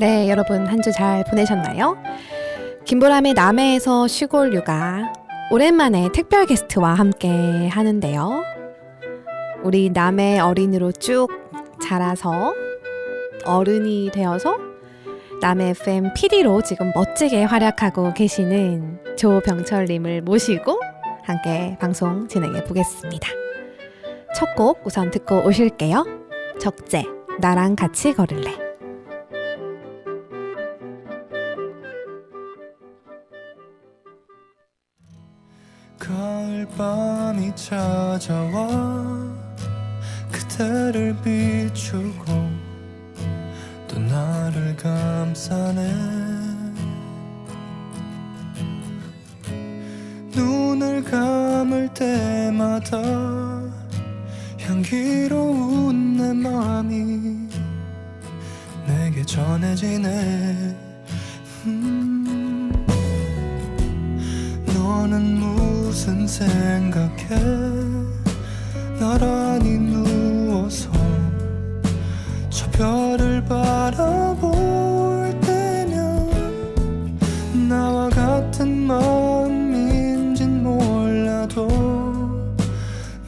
네, 여러분 한 주 잘 보내셨나요? 김보람의 남해에서 시골 육아 오랜만에 특별 게스트와 함께 하는데요. 우리 남해 어린이로 쭉 자라서 어른이 되어서 남해 FM PD로 지금 멋지게 활약하고 계시는 조병철님을 모시고 함께 방송 진행해 보겠습니다. 첫 곡 우선 듣고 오실게요. 적재, 나랑 같이 걸을래. 가을밤이 찾아와 그대를 비추고 또 나를 감싸네. 눈을 감을 때마다 향기로운 내 맘이 내게 전해지네. 너는 무슨 생각해? 나란히 누워서 저 별을 바라볼 때면 나와 같은 마음인진 몰라도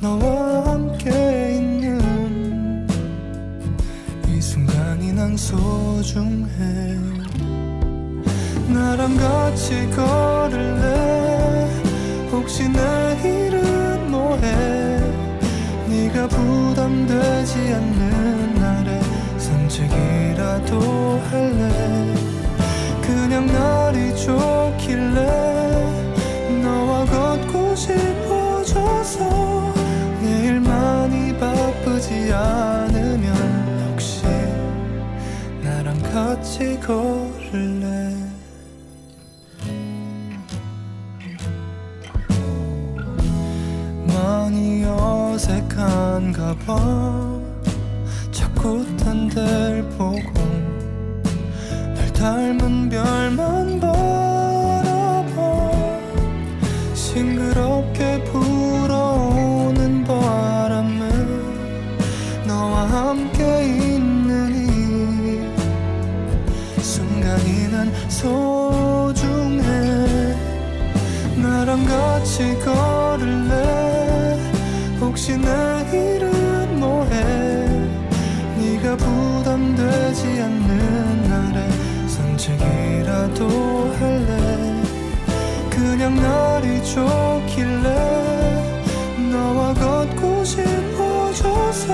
너와 함께 있는 이 순간이 난 소중해. 나랑 같이 걸을래? 혹시 내일은 뭐해? 네가 부담되지 않는 날에 산책이라도 할래? 그냥 날이 좋길래 너와 걷고 싶어져서 내일 많이 바쁘지 않으면 혹시 나랑 같이 걸을래? 많이 어색한가 봐. 자꾸 딴 데를 보고 널 닮은 별만 바라봐. 싱그럽게 불어오는 바람은 너와 함께 있는 이 순간이 난 소중해. 나랑 같이 걸을래? 혹시 내일은 뭐해? 네가 부담되지 않는 날에 산책이라도 할래? 그냥 날이 좋길래 너와 걷고 싶어져서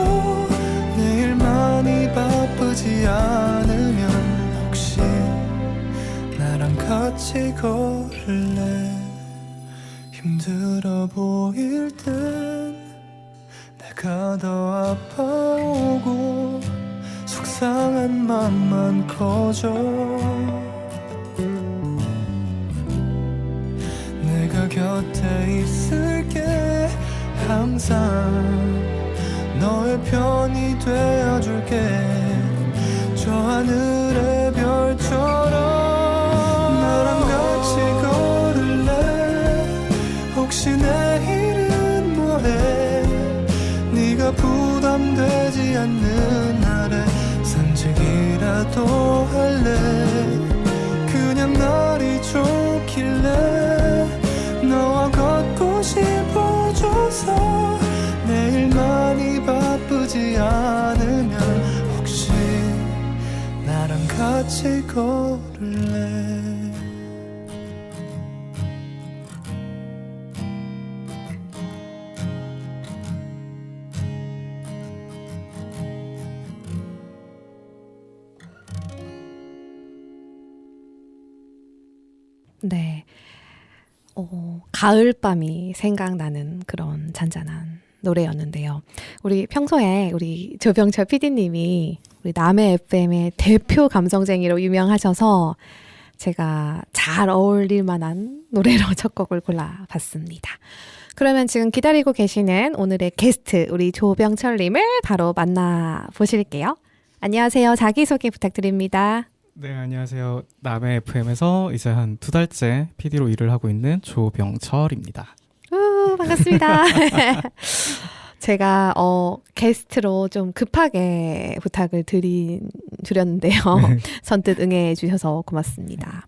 내일 많이 바쁘지 않으면 혹시 나랑 같이 걸을래? 힘들어 보일 땐 내가 더 아파오고 속상한 맘만 커져. 내가 곁에 있을게. 항상 너의 편이 되어줄게. 저 하늘의 별처럼 나랑 같이 걸을래? 혹시 내일은 뭐해? 네가 부담되지 않는 날에 산책이라도 할래? 그냥 날이 좋길래 너와 걷고 싶어져서 내일 많이 바쁘지 않으면 혹시 나랑 같이 걸을래? 네, 가을밤이 생각나는 그런 잔잔한 노래였는데요. 우리 평소에 우리 조병철 PD님이 우리 남해 FM의 대표 감성쟁이로 유명하셔서 제가 잘 어울릴 만한 노래로 첫 곡을 골라봤습니다. 그러면 지금 기다리고 계시는 오늘의 게스트 우리 조병철님을 바로 만나보실게요. 안녕하세요. 자기소개 부탁드립니다. 네, 안녕하세요. 남해 FM에서 이제 한 2달째 PD로 일을 하고 있는 조병철입니다. 반갑습니다. 제가 게스트로 좀 급하게 부탁을 드렸는데요. 네. 선뜻 응해 주셔서 고맙습니다.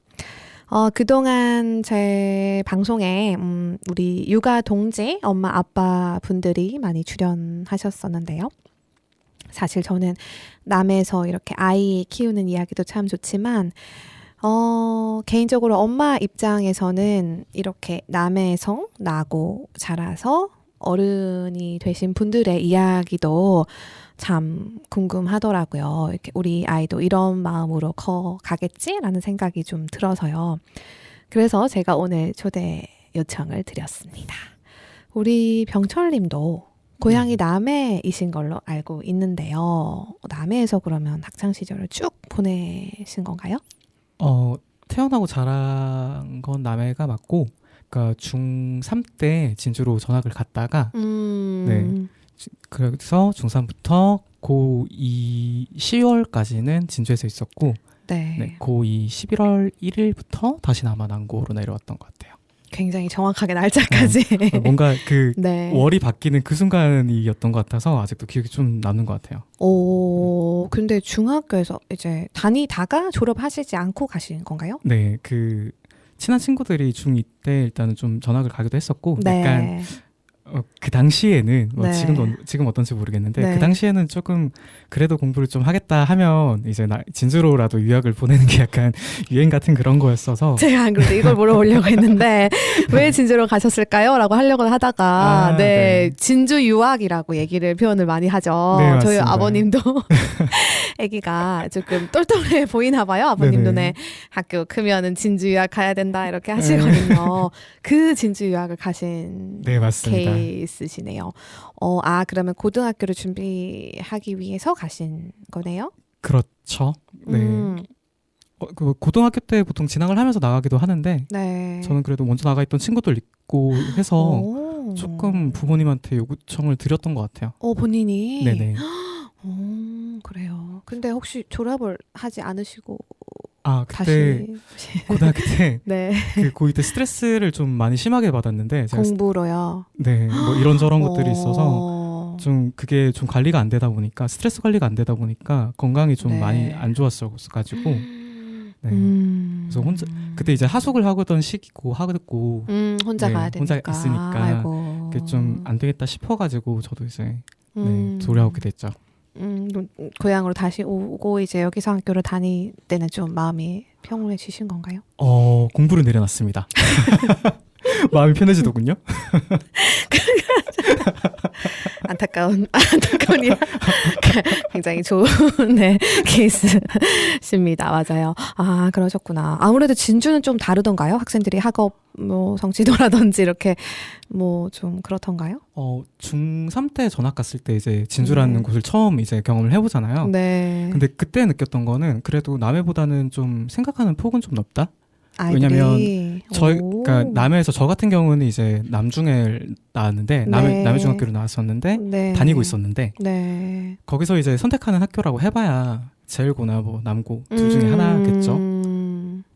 그동안 제 방송에 우리 육아 동지 엄마 아빠 분들이 많이 출연하셨었는데요. 사실 저는 남에서 이렇게 아이 키우는 이야기도 참 좋지만 개인적으로 엄마 입장에서는 이렇게 남에서 나고 자라서 어른이 되신 분들의 이야기도 참 궁금하더라고요. 이렇게 우리 아이도 이런 마음으로 커 가겠지라는 생각이 좀 들어서요. 그래서 제가 오늘 초대 요청을 드렸습니다. 우리 병철님도 고향이 남해이신 걸로 알고 있는데요. 남해에서 그러면 학창 시절을 쭉 보내신 건가요? 태어나고 자란 건 남해가 맞고, 그러니까 중3 때 진주로 전학을 갔다가 네. 그래서 중3부터 고2 10월까지는 진주에서 있었고 네. 네, 고2 11월 1일부터 다시 남한 안고로 내려왔던 것 같아요. 굉장히 정확하게 날짜까지. 뭔가 그 네. 월이 바뀌는 그 순간이었던 것 같아서 아직도 기억이 좀 남는 것 같아요. 근데 중학교에서 이제 다니다가 졸업하시지 않고 가신 건가요? 네, 그 친한 친구들이 중2 때 일단은 좀 전학을 가기도 했었고 네. 약간 그 당시에는 뭐 네. 지금 어떤지 모르겠는데 네. 그 당시에는 조금 그래도 공부를 좀 하겠다 하면 이제 진주로라도 유학을 보내는 게 약간 유행 같은 그런 거였어서 제가 안 그래도 이걸 물어보려고 했는데 왜 진주로 가셨을까요? 라고 하려고 하다가 네, 진주 유학이라고 표현을 많이 하죠. 네, 저희 맞습니다. 아버님도 아기가 조금 똘똘해 보이나 봐요. 아버님 네네. 눈에 학교 크면은 진주 유학 가야 된다 이렇게 하시거든요. 그 진주 유학을 가신 네, 맞습니다. 케이스시네요. 그러면 고등학교를 준비하기 위해서 가신 거네요? 그렇죠. 네. 그 고등학교 때 보통 진학을 하면서 나가기도 하는데 네. 저는 그래도 먼저 나가 있던 친구들 있고 해서 조금 부모님한테 요구청을 드렸던 것 같아요. 본인이? 네네. 그래요. 근데 혹시 졸업을 하지 않으시고 그때 다시 고등학교 때 네. 그 고2 때 스트레스를 좀 많이 심하게 받았는데 제가 공부로요? 네, 뭐 이런저런 것들이 있어서 좀 그게 좀 관리가 안 되다 보니까 스트레스 관리가 안 되다 보니까 건강이 좀 네. 많이 안 좋았어가지고 네. 그래서 혼자 그때 이제 하숙을 하던 시기고 하고 혼자 네, 가야 되니까 혼자 있으니까 아이고. 그게 좀 안 되겠다 싶어가지고 저도 이제 음. 돌아오게 됐죠. 고향으로 다시 오고 이제 여기서 학교를 다닐 때는 좀 마음이 평온해지신 건가요? 공부를 내려놨습니다. 마음이 편해지더군요. 안타까운 일 굉장히 좋은 네, 케이스십니다. 맞아요. 그러셨구나. 아무래도 진주는 좀 다르던가요? 학생들이 학업 뭐 성취도라든지 이렇게 뭐 좀 그렇던가요? 중3 때 전학 갔을 때 이제 진주라는 곳을 처음 이제 경험을 해보잖아요. 네. 근데 그때 느꼈던 거는 그래도 남해보다는 좀 생각하는 폭은 좀 넓다. 아이들이. 왜냐면 그러니까 남해에서 저 같은 경우는 이제 남중에 나왔는데 네. 남해중학교로 나왔었는데 네. 다니고 있었는데 네. 거기서 이제 선택하는 학교라고 해봐야 제일고나 뭐 남고 둘 중에 하나겠죠.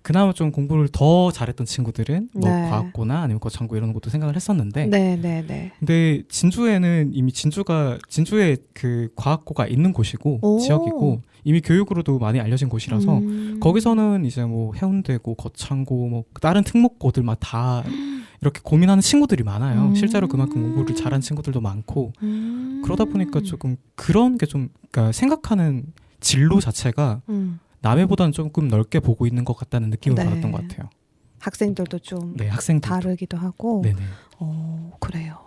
그나마 좀 공부를 더 잘했던 친구들은 뭐 네. 과학고나 아니면 거창고 이런 것도 생각을 했었는데 네. 근데 진주에는 이미 진주에 그 과학고가 있는 곳이고 오. 지역이고 이미 교육으로도 많이 알려진 곳이라서 거기서는 이제 뭐 해운대고 거창고 뭐 다른 특목고들만 다 이렇게 고민하는 친구들이 많아요. 실제로 그만큼 공부를 잘한 친구들도 많고 그러다 보니까 조금 그런 게 좀 그러니까 생각하는 진로 자체가 남해보다는 조금 넓게 보고 있는 것 같다는 느낌을 네. 받았던 것 같아요. 학생들도 좀 네, 학생들 다르기도 하고. 네네. 그래요.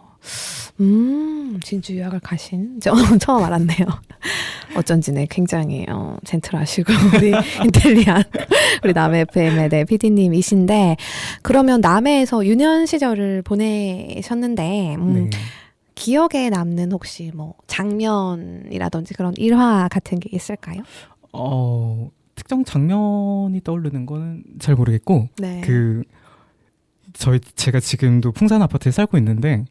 진주 유학을 가신 처음 알았네요. 어쩐지 네, 굉장히 젠틀하시고 우리 인텔리한 우리 남해 FM의 네, PD님이신데 그러면 남해에서 유년 시절을 보내셨는데 네. 기억에 남는 혹시 뭐 장면이라든지 그런 일화 같은 게 있을까요? 특정 장면이 떠오르는 거는 잘 모르겠고 네. 제가 지금도 풍산 아파트에 살고 있는데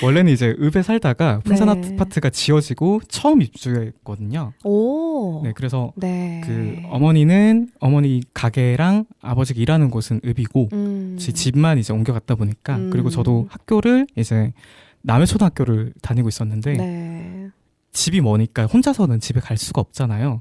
원래는 이제 읍에 살다가 풍산 네. 아파트가 지어지고 처음 입주했거든요. 오. 네, 그래서 네. 그 어머니 가게랑 아버지가 일하는 곳은 읍이고 제 집만 이제 옮겨갔다 보니까 그리고 저도 학교를 이제 남의 초등학교를 다니고 있었는데 네. 집이 머니까 혼자서는 집에 갈 수가 없잖아요.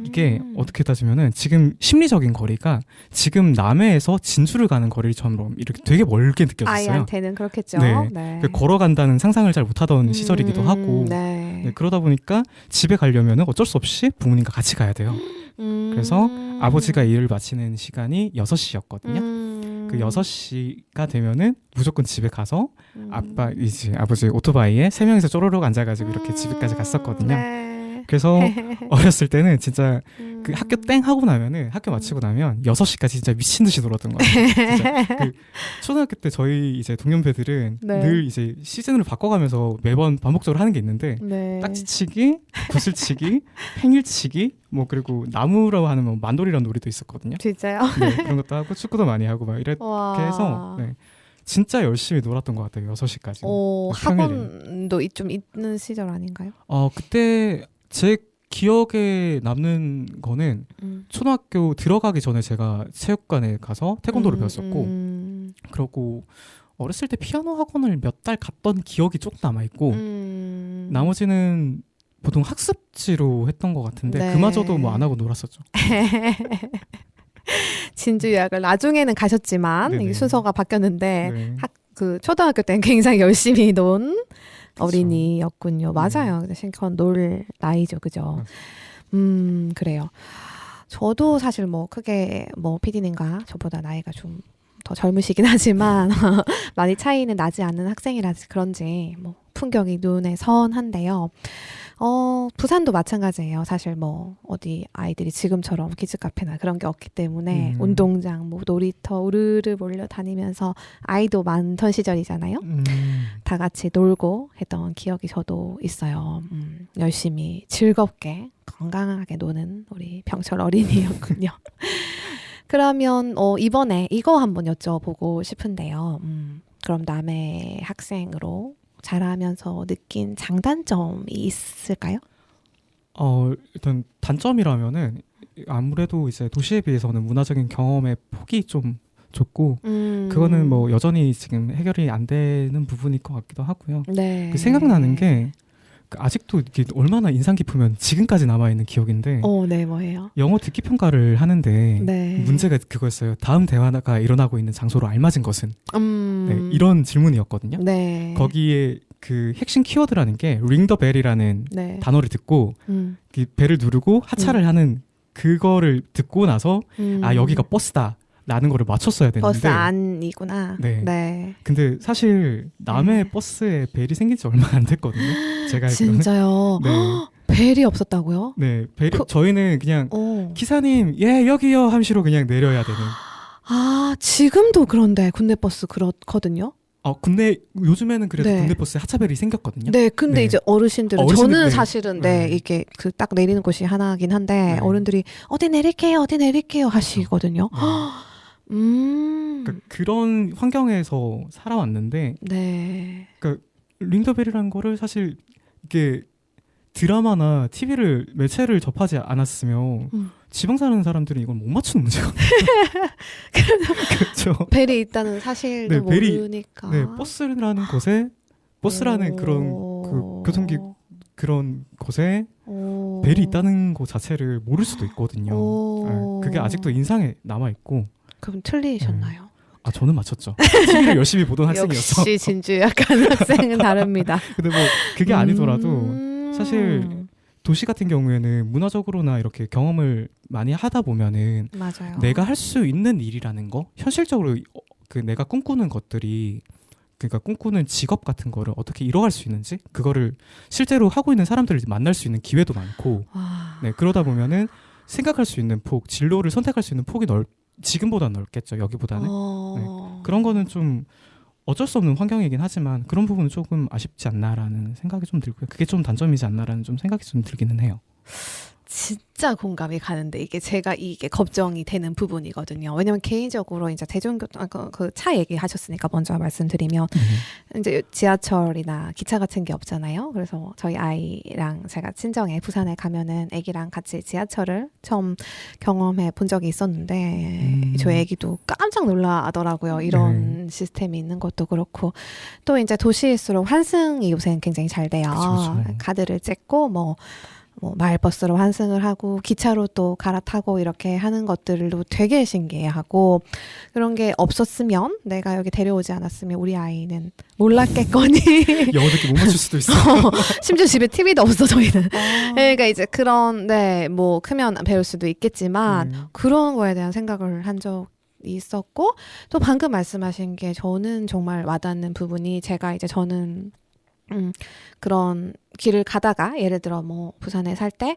이게 어떻게 따지면은 지금 심리적인 거리가 지금 남해에서 진주를 가는 거리처럼 이렇게 되게 멀게 느껴졌어요. 아이한테는 그렇겠죠. 네. 네. 걸어간다는 상상을 잘 못하던 시절이기도 하고 네. 네, 그러다 보니까 집에 가려면은 어쩔 수 없이 부모님과 같이 가야 돼요. 그래서 아버지가 일을 마치는 시간이 6시였거든요. 그 6시가 되면은 무조건 집에 가서 아버지 오토바이에 3명이서 쪼르륵 앉아가지고 이렇게 집에까지 갔었거든요. 네. 그래서 어렸을 때는 진짜 그 학교 땡 하고 나면은 학교 마치고 나면 6시까지 진짜 미친 듯이 놀았던 거예요. 진짜 그 초등학교 때 저희 이제 동년배들은 네. 늘 이제 시즌을 바꿔가면서 매번 반복적으로 하는 게 있는데 네. 딱지치기, 구슬치기, 팽일치기, 뭐 그리고 나무라고 하는 뭐 만돌이라는 놀이도 있었거든요. 진짜요? 네, 그런 것도 하고 축구도 많이 하고 막 이렇게 와. 해서 네, 진짜 열심히 놀았던 것 같아요. 6시까지. 학원도 좀 있는 시절 아닌가요? 그때 제 기억에 남는 거는 초등학교 들어가기 전에 제가 체육관에 가서 태권도를 배웠었고 그러고 어렸을 때 피아노 학원을 몇 달 갔던 기억이 조금 남아있고 나머지는 보통 학습지로 했던 것 같은데 네. 그마저도 뭐 안 하고 놀았었죠. 진주 유학을 나중에는 가셨지만 네네. 이 순서가 바뀌었는데 네. 그 초등학교 때는 굉장히 열심히 논 그쵸. 어린이였군요. 맞아요. 실컷 놀 나이죠, 그죠? 그래요. 저도 사실 뭐 크게 뭐 PD님과 저보다 나이가 좀 더 젊으시긴 하지만 많이 차이는 나지 않는 학생이라서 그런지 뭐 풍경이 눈에 선한데요. 부산도 마찬가지예요. 사실 뭐 어디 아이들이 지금처럼 키즈 카페나 그런 게 없기 때문에 운동장, 뭐 놀이터 우르르 몰려 다니면서 아이도 많던 시절이잖아요. 다 같이 놀고 했던 기억이 저도 있어요. 열심히 즐겁게 건강하게 노는 우리 병철 어린이였군요. 그러면 이번에 이거 한번 여쭤보고 싶은데요. 그럼 남의 학생으로 자라면서 느낀 장단점이 있을까요? 일단 단점이라면은 아무래도 이제 도시에 비해서는 문화적인 경험의 폭이 좀 좁고 그거는 뭐 여전히 지금 해결이 안 되는 부분일 것 같기도 하고요. 네. 그 생각나는 게 아직도 이게 얼마나 인상 깊으면 지금까지 남아있는 기억인데 네, 뭐예요? 영어 듣기 평가를 하는데 네. 문제가 그거였어요. 다음 대화가 일어나고 있는 장소로 알맞은 것은 네, 이런 질문이었거든요. 네. 거기에 그 핵심 키워드라는 게 ring the bell이라는 네. 단어를 듣고 그 벨을 누르고 하차를 하는 그거를 듣고 나서 여기가 버스다 라는 거를 맞췄어야 되는데 버스 안이구나. 네. 네. 근데 사실 남의 네. 버스에 벨이 생긴 지 얼마 안 됐거든요. 제가 알기로는. 진짜요? 네. 벨이 없었다고요? 네, 벨이 저희는 그냥 오. 기사님 여기요 함시로 그냥 내려야 되는. 지금도 그런데 군내 버스 그렇거든요. 근데 요즘에는 그래도 네. 군내 버스에 하차벨이 생겼거든요. 네, 근데 네. 이제 어르신들은 어르신들, 저는 네. 사실은 네. 이게 그 딱 내리는 곳이 하나긴 한데 네. 어른들이 어디 내릴게요 하시거든요. 네. 그러니까 그런 환경에서 살아왔는데 네. 링더벨이라는 거를 사실 이게 드라마나 TV를 매체를 접하지 않았으면 지방 사는 사람들은 이걸 못 맞추는 문제거든요. 그렇죠. 벨이 있다는 사실도 네, 벨이- 모르니까. 네, 버스라는 곳에 버스라는 그런 그 교통기 그런 곳에 벨이 있다는 것 자체를 모를 수도 있거든요. 네, 그게 아직도 인상에 남아 있고. 그럼 틀리셨나요? 저는 맞췄죠. TV를 열심히 보던 학생이었어. 역시 진주 약간 학생은 다릅니다. 근데 뭐 그게 아니더라도 사실 도시 같은 경우에는 문화적으로나 이렇게 경험을 많이 하다 보면은 맞아요. 내가 할 수 있는 일이라는 거, 현실적으로 그 내가 꿈꾸는 것들이 그러니까 꿈꾸는 직업 같은 거를 어떻게 이뤄갈 수 있는지 그거를 실제로 하고 있는 사람들을 만날 수 있는 기회도 많고 네, 그러다 보면은 생각할 수 있는 폭, 진로를 선택할 수 있는 폭이 지금보다 넓겠죠. 여기보다는. 네. 그런 거는 좀 어쩔 수 없는 환경이긴 하지만 그런 부분은 조금 아쉽지 않나라는 생각이 좀 들고요. 그게 좀 단점이지 않나라는 좀 생각이 좀 들기는 해요. 진짜 공감이 가는데 이게 제가 이게 걱정이 되는 부분이거든요. 왜냐면 개인적으로 이제 대중교통 그 차 얘기하셨으니까 먼저 말씀드리면 이제 지하철이나 기차 같은 게 없잖아요. 그래서 저희 아이랑 제가 친정에 부산에 가면은 아기랑 같이 지하철을 처음 경험해 본 적이 있었는데 저희 아기도 깜짝 놀라더라고요. 이런 시스템이 있는 것도 그렇고 또 이제 도시일수록 환승이 요새 굉장히 잘 돼요. 그쵸. 카드를 찍고 뭐 마을버스로 환승을 하고 기차로 또 갈아타고 이렇게 하는 것들도 되게 신기해하고 그런 게 없었으면 내가 여기 데려오지 않았으면 우리 아이는 몰랐겠거니. 영어 듣기 못 맞출 수도 있어. 심지어 집에 TV도 없어 저희는. 그러니까 이제 그런 뭐 크면 배울 수도 있겠지만 그런 거에 대한 생각을 한 적 있었고 또 방금 말씀하신 게 저는 정말 와닿는 부분이 제가 이제 저는 그런 길을 가다가 예를 들어 뭐 부산에 살 때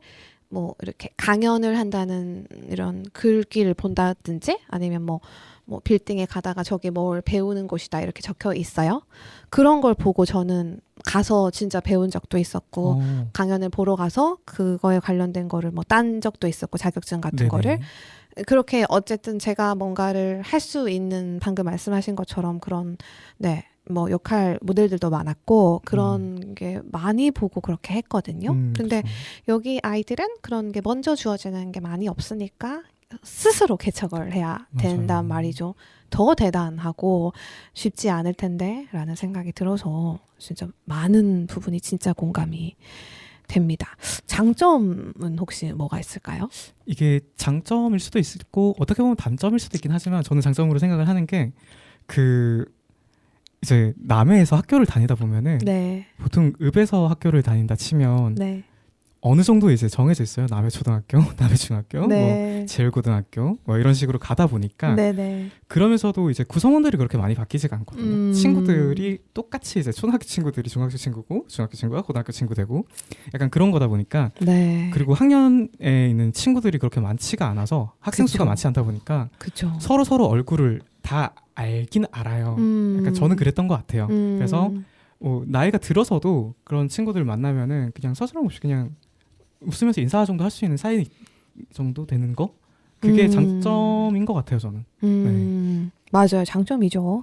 뭐 이렇게 강연을 한다는 이런 글귀를 본다든지 아니면 뭐 빌딩에 가다가 저기 뭘 배우는 곳이다 이렇게 적혀 있어요. 그런 걸 보고 저는 가서 진짜 배운 적도 있었고 강연을 보러 가서 그거에 관련된 거를 뭐 딴 적도 있었고 자격증 같은 네네. 거를 그렇게 어쨌든 제가 뭔가를 할 수 있는 방금 말씀하신 것처럼 그런 뭐 역할 모델들도 많았고 그런 게 많이 보고 그렇게 했거든요. 근데 그쵸. 여기 아이들은 그런 게 먼저 주어지는 게 많이 없으니까 스스로 개척을 해야 된단 맞아요. 말이죠. 더 대단하고 쉽지 않을 텐데 라는 생각이 들어서 진짜 많은 부분이 진짜 공감이 됩니다. 장점은 혹시 뭐가 있을까요? 이게 장점일 수도 있고 어떻게 보면 단점일 수도 있긴 하지만 저는 장점으로 생각을 하는 게 이제 남해에서 학교를 다니다 보면은 네. 보통 읍에서 학교를 다닌다 치면 네. 어느 정도 이제 정해져 있어요. 남해 초등학교, 남해 중학교, 네. 뭐 제일고등학교 뭐 이런 식으로 가다 보니까 네네. 그러면서도 이제 구성원들이 그렇게 많이 바뀌지가 않거든요. 친구들이 똑같이 이제 초등학교 친구들이 중학교 친구고 중학교 친구가 고등학교 친구 되고 약간 그런 거다 보니까 네. 그리고 학년에 있는 친구들이 그렇게 많지가 않아서 학생 수가 그쵸. 많지 않다 보니까 그쵸. 서로 얼굴을 다 알긴 알아요. 약간 저는 그랬던 것 같아요. 그래서 나이가 들어서도 그런 친구들 만나면은 그냥 서스럼없이 그냥 웃으면서 인사 정도 할 수 있는 사이 정도 되는 거? 그게 장점인 것 같아요, 저는. 맞아요. 장점이죠.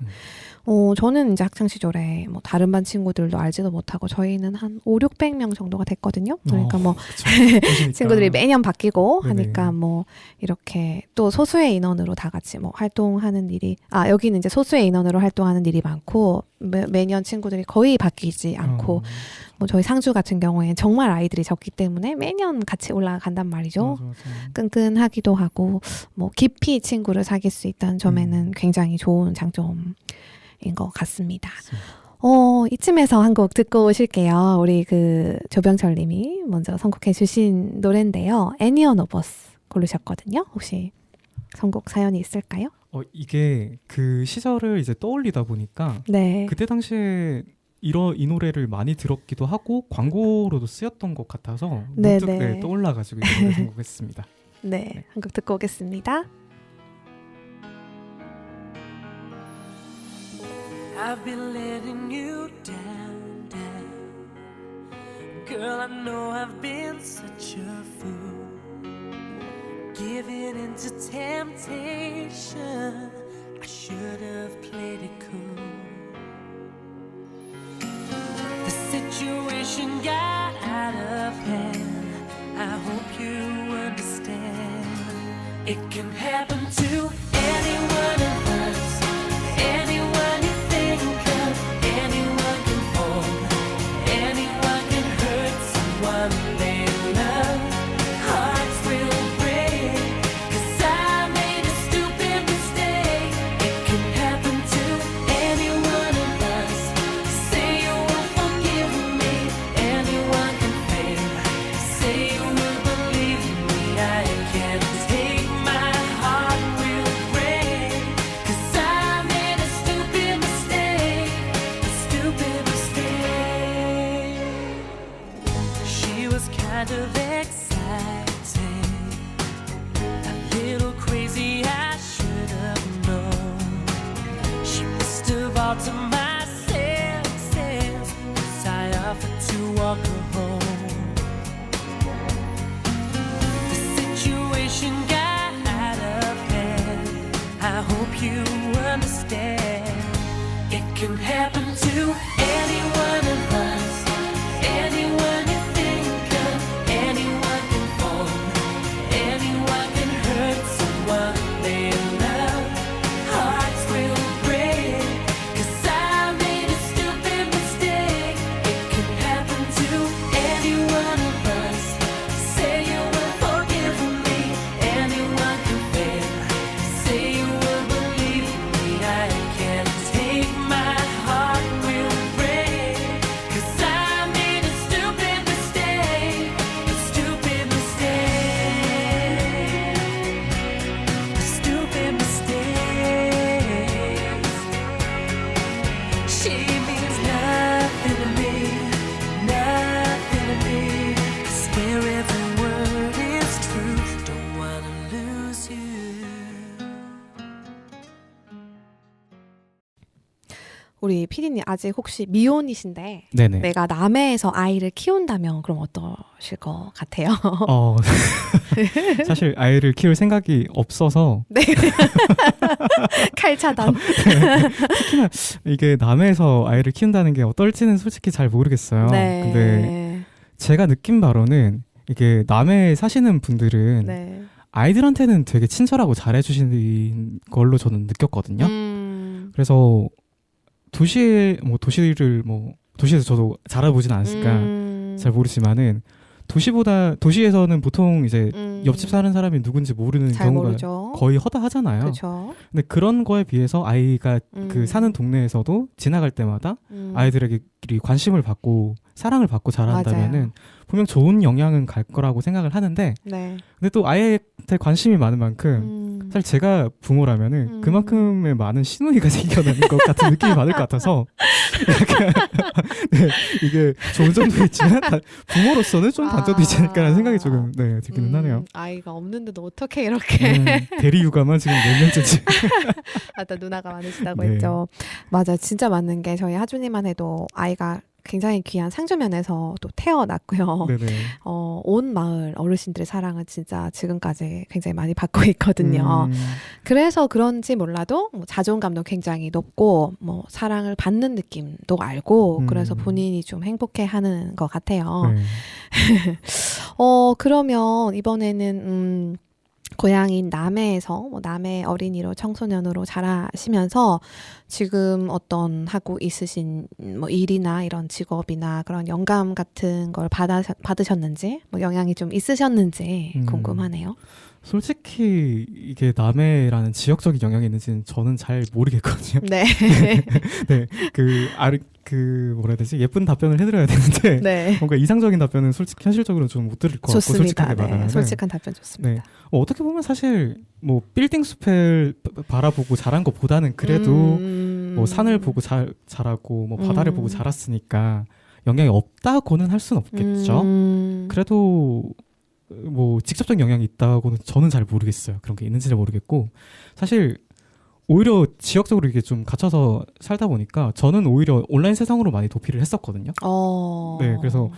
저는 이제 학창 시절에 뭐 다른 반 친구들도 알지도 못하고 저희는 한 5,600명 정도가 됐거든요. 그러니까 뭐 친구들이 매년 바뀌고 네네. 하니까 뭐 이렇게 또 소수의 인원으로 다 같이 뭐 활동하는 일이 여기는 이제 소수의 인원으로 활동하는 일이 많고 매년 친구들이 거의 바뀌지 않고 뭐 저희 상주 같은 경우에 정말 아이들이 적기 때문에 매년 같이 올라간단 말이죠. 맞아. 끈끈하기도 하고 뭐 깊이 친구를 사귈 수 있다는 점에는 굉장히 좋은 장점인 것 같습니다. 이쯤에서 한 곡 듣고 오실게요. 우리 조병철 님이 먼저 선곡해 주신 노래인데요. Any of Us 고르셨거든요. 혹시 선곡 사연이 있을까요? 이게 그 시절을 이제 떠올리다 보니까 네. 그때 당시에 이 노래를 많이 들었기도 하고 광고로도 쓰였던 것 같아서 문득 떠올라가지고 이 노래 선곡했습니다. 네, 한 곡 듣고 오겠습니다. I've been letting you down. Girl, I know I've been such a fool, giving in to temptation. I should have played it cool. The situation got out of hand. I hope you understand. It can happen to anyone of us. Anyone you think of, anyone can fall, anyone can hurt someone they love. Hearts will break, 'cause I made a stupid mistake. It can happen to anyone of us. Say you will forgive me, anyone can fail. Say you will believe me, I can't take my heart will break, 'cause I made a stupid mistake, a stupid mistake. She was kind of exciting, a little crazy, I should have known. She must have altered my senses, 'cause I offered to walk her home. you understand. It can happen to any one of us. Anyone you think of, anyone can fall. Anyone can hurt someone they love. Hearts will break, 'cause I made a stupid mistake. It can happen to any one of us. Say you will forgive me. Anyone can fail. Say you will believe me. I can't take my heart will break, 'cause I made a stupid mistake. A stupid mistake. A stupid mistake. She means nothing to me. Nothing to me. 'Cause where every word is true, don't wanna lose you. 우리 피디님 아직 혹시 미혼이신데 네네. 내가 남해에서 아이를 키운다면 그럼 어떠실 것 같아요? 사실 아이를 키울 생각이 없어서 네. 칼 차단. 특히나 이게 남해에서 아이를 키운다는 게 어떨지는 솔직히 잘 모르겠어요. 네. 근데 제가 느낀 바로는 이게 남해에 사시는 분들은 네. 아이들한테는 되게 친절하고 잘해주시는 걸로 저는 느꼈거든요. 그래서 도시에서 저도 자라보진 않았으니까 잘 모르지만은 도시에서는 보통 이제 옆집 사는 사람이 누군지 모르는 잘 경우가 모르죠. 거의 허다하잖아요. 그렇죠. 근데 그런 거에 비해서 아이가 그 사는 동네에서도 지나갈 때마다 아이들에게 관심을 받고 사랑을 받고 자란다면은 맞아요. 분명 좋은 영향은 갈 거라고 생각을 하는데, 네. 근데 또 아이한테 관심이 많은 만큼 사실 제가 부모라면은 그만큼의 많은 시누이가 생겨나는 것 같은 느낌이 받을 것 같아서 약간 네, 이게 좋은 점도 있지만 부모로서는 좀 단점도 있지 않을까라는 생각이 조금 들기는 하네요. 아이가 없는데도 어떻게 이렇게 대리 육아만 지금 몇 년째지. 아까 누나가 많으시다고 네. 했죠. 맞아, 진짜 맞는 게 저희 하준이만 해도 아이가 굉장히 귀한 상주면에서 또 태어났고요. 네네. 온 마을 어르신들의 사랑을 진짜 지금까지 굉장히 많이 받고 있거든요. 그래서 그런지 몰라도 뭐 자존감도 굉장히 높고 뭐 사랑을 받는 느낌도 알고 그래서 본인이 좀 행복해하는 것 같아요. 네. 그러면 이번에는 고향인 남해에서 남해 어린이로 청소년으로 자라시면서 지금 어떤 하고 있으신 뭐 일이나 이런 직업이나 그런 영감 같은 걸 받으셨는지 뭐 영향이 좀 있으셨는지 궁금하네요. 솔직히 이게 남해라는 지역적인 영향이 있는지는 저는 잘 모르겠거든요. 네. 네, 뭐라 해야 되지? 예쁜 답변을 해드려야 되는데 네. 뭔가 이상적인 답변은 솔직히 현실적으로 좀 못 드릴 것 같고 좋습니다. 솔직하게 말하면 솔직한 답변 좋습니다. 어떻게 보면 사실 뭐 빌딩 숲을 바라보고 자란 것보다는 그래도 뭐 산을 보고 자라고 뭐 바다를 보고 자랐으니까 영향이 없다고는 할 수는 없겠죠. 그래도 뭐 직접적인 영향이 있다고는 저는 잘 모르겠어요. 그런 게 있는지는 모르겠고 사실 오히려 지역적으로 이게 좀 갇혀서 살다 보니까 저는 오히려 온라인 세상으로 많이 도피를 했었거든요. 네, 그래서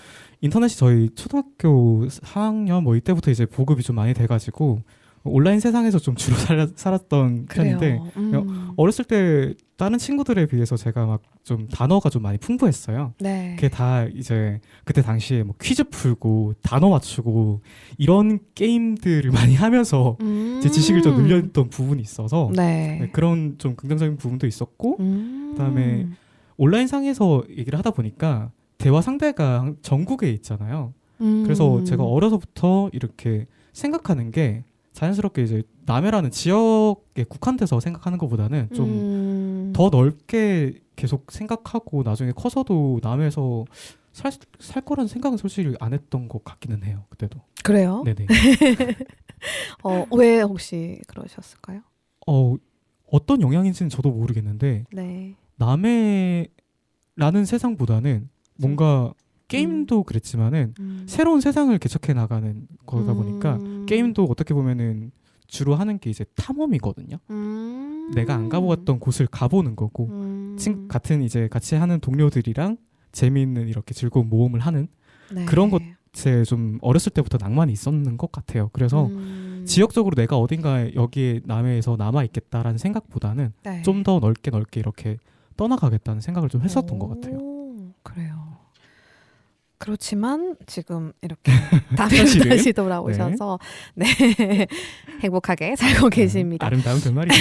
인터넷이 저희 초등학교 4학년 뭐 이때부터 이제 보급이 좀 많이 돼가지고 온라인 세상에서 좀 주로 살았던 편인데 어렸을 때 다른 친구들에 비해서 제가 막 좀 단어가 좀 많이 풍부했어요. 네. 그게 다 이제 그때 당시에 뭐 퀴즈 풀고 단어 맞추고 이런 게임들을 많이 하면서 제 지식을 좀 늘렸던 부분이 있어서 네. 그런 좀 긍정적인 부분도 있었고 그다음에 온라인 상에서 얘기를 하다 보니까 대화 상대가 전국에 있잖아요. 그래서 제가 어려서부터 이렇게 생각하는 게 자연스럽게 이제 남해라는 지역에 국한돼서 생각하는 것보다는 좀 더 넓게 계속 생각하고 나중에 커서도 남해에서 살 거라는 생각은 솔직히 안 했던 것 같기는 해요. 그때도. 그래요? 네네. 왜 혹시 그러셨을까요? 어떤 영향인지는 저도 모르겠는데 네. 남해라는 세상보다는 뭔가 게임도 그랬지만은 새로운 세상을 개척해 나가는 거다 보니까 게임도 어떻게 보면은 주로 하는 게 이제 탐험이거든요. 내가 안 가보았던 곳을 가보는 거고 같은 이제 같이 하는 동료들이랑 재미있는 이렇게 즐거운 모험을 하는 네. 그런 것에 좀 어렸을 때부터 낭만이 있었는 것 같아요. 그래서 지역적으로 내가 어딘가에 여기에 남해에서 남아 있겠다라는 생각보다는 네. 좀 더 넓게 이렇게 떠나가겠다는 생각을 좀 했었던 것 같아요. 그래요. 그렇지만 지금 이렇게 다시 현실은? 다시 돌아오셔서 네. 행복하게 살고 계십니다. 아름다운 결말이다.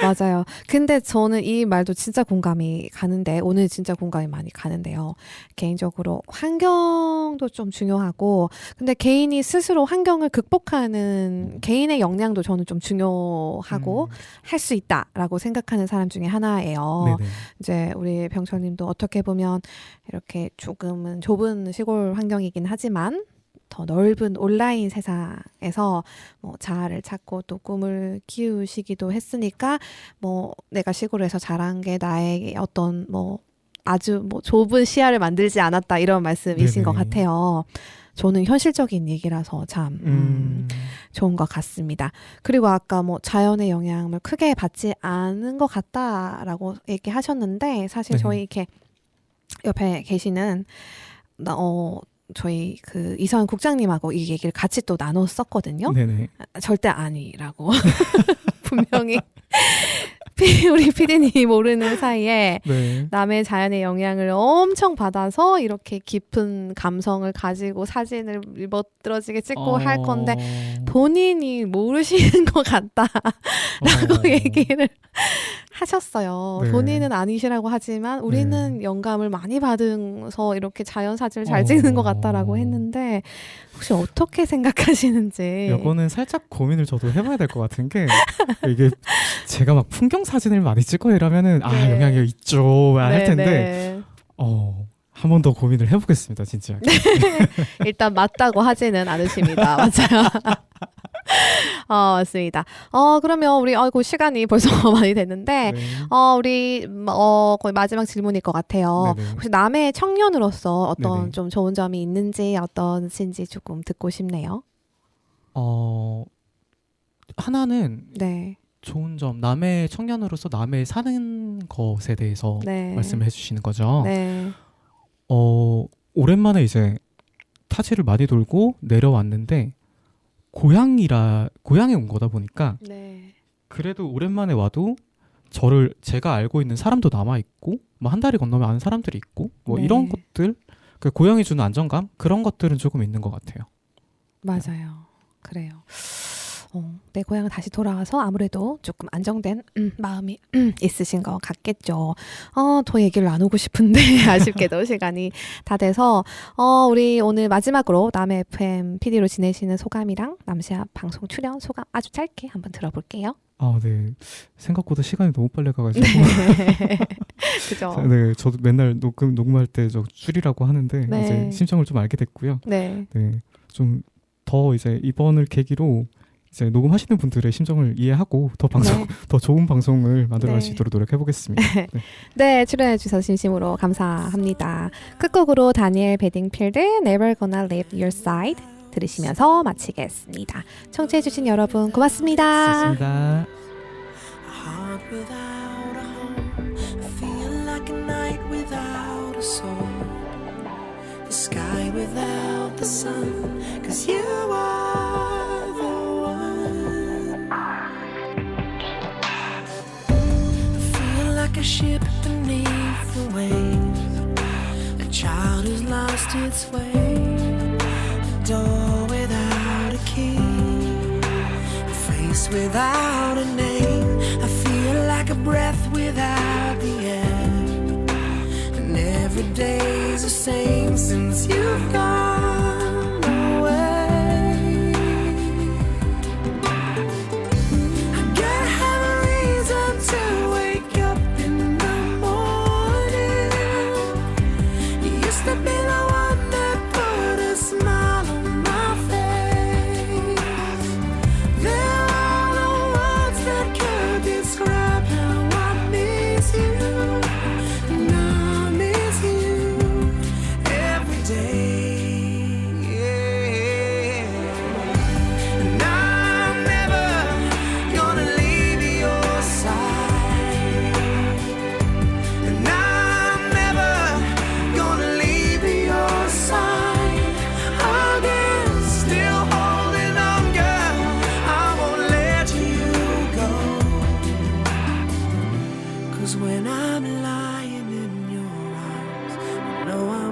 맞아요. 근데 저는 이 말도 진짜 공감이 가는데 오늘 진짜 공감이 많이 가는데요. 개인적으로 환경도 좀 중요하고 근데 개인이 스스로 환경을 극복하는 개인의 역량도 저는 좀 중요하고 할 수 있다라고 생각하는 사람 중에 하나예요. 네네. 이제 우리 병철님도 어떻게 보면 이렇게 조금은 좁은 시골 환경이긴 하지만 더 넓은 온라인 세상에서 뭐 자아를 찾고 또 꿈을 키우시기도 했으니까 뭐 내가 시골에서 자란 게 나에게 어떤 뭐 아주 뭐 좁은 시야를 만들지 않았다 이런 말씀이신 것 네네. 같아요. 저는 현실적인 얘기라서 참 좋은 것 같습니다. 그리고 아까 뭐 자연의 영향을 크게 받지 않은 것 같다라고 얘기하셨는데 사실 네. 저희 이렇게 옆에 계시는 저희 그 이서연 국장님하고 이 얘기를 같이 또 나눴었거든요. 네네. 절대 아니라고 분명히 우리 PD님이 모르는 사이에 네. 남의 자연의 영향을 엄청 받아서 이렇게 깊은 감성을 가지고 사진을 멋들어지게 찍고 할 건데 본인이 모르시는 것 같다라고 얘기를 하셨어요. 네. 본인은 아니시라고 하지만 우리는 영감을 많이 받아서 이렇게 자연 사진을 잘 찍는 것 같다라고 했는데 혹시 어떻게 생각하시는지. 이거는 살짝 고민을 저도 해봐야 될 것 같은 게 이게 제가 막 풍경 사진을 많이 찍어 이러면은 네. 영향이 있죠 할 네, 텐데 네. 한 번 더 고민을 해보겠습니다 진짜. 일단 맞다고 하지는 않으십니다. 맞아요. 맞습니다. 그러면 우리 아이고 시간이 벌써 많이 됐는데 네. 우리 거의 마지막 질문일 것 같아요. 네네. 혹시 남의 청년으로서 어떤 네네. 좀 좋은 점이 있는지 어떤지 조금 듣고 싶네요. 하나는 네. 좋은 점 남의 청년으로서 남의 사는 것에 대해서 네. 말씀을 해주시는 거죠. 네. 오랜만에 이제 타지를 많이 돌고 내려왔는데 고향에 온 거다 보니까 네. 그래도 오랜만에 와도 제가 알고 있는 사람도 남아 있고 뭐 한 달이 건너면 아는 사람들이 있고 뭐 네. 이런 것들 그 고향이 주는 안정감 그런 것들은 조금 있는 것 같아요. 맞아요. 그래요. 내 고향을 다시 돌아와서 아무래도 조금 안정된 마음이 있으신 것 같겠죠. 더 얘기를 나누고 싶은데 아쉽게도 시간이 다 돼서 우리 오늘 마지막으로 남의 FM PD로 지내시는 소감이랑 남시아 방송 출연 소감 아주 짧게 한번 들어볼게요. 네. 생각보다 시간이 너무 빨리 가가지고. 그죠? 네, 저도 맨날 녹음할 때 저 줄이라고 하는데 네. 이제 심정을 좀 알게 됐고요. 네. 네, 좀 더 이제 이번을 계기로 이제 녹음하시는 분들의 심정을 이해하고 더 더 좋은 방송을 만들어갈 수 네. 있도록 노력해보겠습니다. 네. 네, 출연해 주셔서 진심으로 감사합니다. 끝곡으로 다니엘 베딩필드 Never Gonna Leave Your Side 들으시면서 마치겠습니다. 청취해 주신 여러분 고맙습니다. 좋습니다. heart without a home. I feel like a night without a soul. The sky without the sun. 'Cause you are the one. I feel like a ship beneath the waves. A child who's lost its way. A door without a key. Face without a name. I feel like a breath without the air. And every day's the same since you've gone away. I gotta have a reason to wake up in the morning. You used to be the one that put a smile on my face. There are no words that could describe how I miss you. And I miss you every day. 'Cause when I'm lying in your arms, I know